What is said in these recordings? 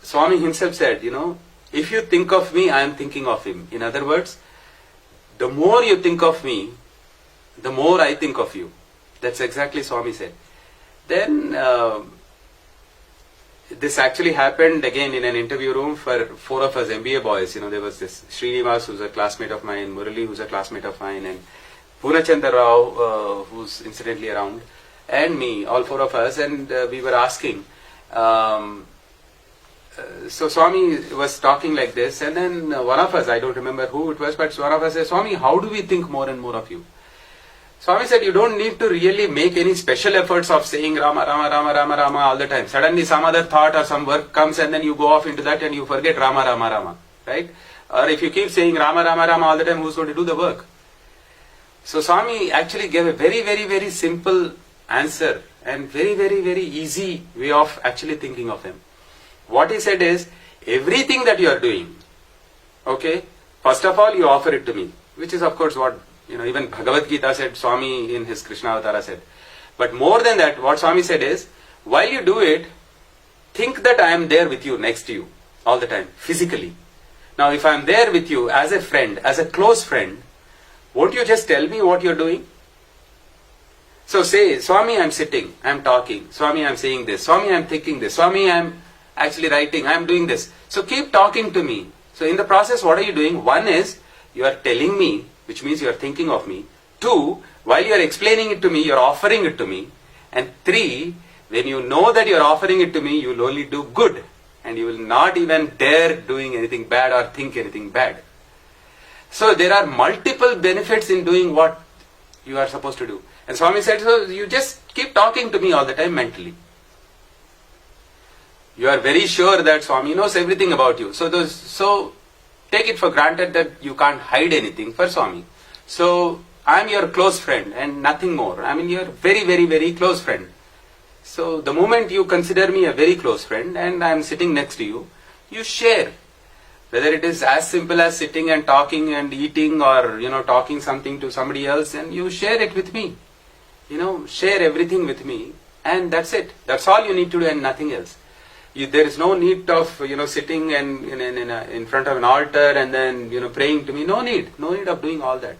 Swami himself said, if you think of me, I am thinking of him. In other words, the more you think of me, the more I think of you. That's exactly Swami said. Then this actually happened again in an interview room for 4 of us MBA boys. There was this Srinivas, who's a classmate of mine, Murali, who's a classmate of mine, and Poonachandra Rao, who's incidentally around, and me, all 4 of us, and we were asking. So Swami was talking like this, and then one of us, I don't remember who it was, but one of us said, Swami, how do we think more and more of you? Swami said, you don't need to really make any special efforts of saying Rama, Rama, Rama, Rama, Rama all the time. Suddenly some other thought or some work comes and then you go off into that and you forget Rama, Rama, Rama. Right? Or if you keep saying Rama, Rama, Rama all the time, who's going to do the work? So Swami actually gave a very, very, very simple answer and very, very, very easy way of actually thinking of him. What he said is, everything that you are doing, okay, first of all you offer it to me, which is of course what even Bhagavad Gita said, Swami in his Krishna Avatara said. But more than that, what Swami said is, while you do it, think that I am there with you, next to you, all the time, physically. Now if I am there with you as a friend, as a close friend, won't you just tell me what you are doing? So say, Swami, I am sitting, I am talking, Swami, I am saying this, Swami, I am thinking this, Swami, I am actually writing, I am doing this. So keep talking to me. So in the process, what are you doing? One is, you are telling me, which means you are thinking of me. 2, while you are explaining it to me, you are offering it to me. And 3, when you know that you are offering it to me, you will only do good. And you will not even dare doing anything bad or think anything bad. So there are multiple benefits in doing what you are supposed to do. And Swami said, so you just keep talking to me all the time mentally. You are very sure that Swami knows everything about you. So take it for granted that you can't hide anything for Swami. So I am your close friend and nothing more. I mean, you are very, very, very close friend. So the moment you consider me a very close friend and I am sitting next to you, you share. Whether it is as simple as sitting and talking and eating or, talking something to somebody else, and you share it with me. Share everything with me, and that's it. That's all you need to do and nothing else. There is no need of, sitting and in front of an altar and then, praying to me. No need of doing all that.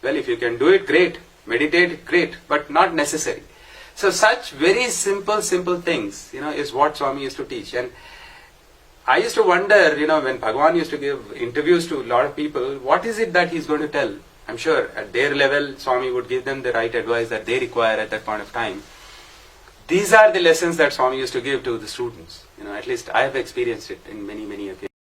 Well, if you can do it, great. Meditate, great, but not necessary. So such very simple things, is what Swami used to teach. And I used to wonder, when Bhagavan used to give interviews to a lot of people, what is it that he's going to tell? I'm sure at their level, Swami would give them the right advice that they require at that point of time. These are the lessons that Swami used to give to the students. At least I have experienced it in many, many occasions.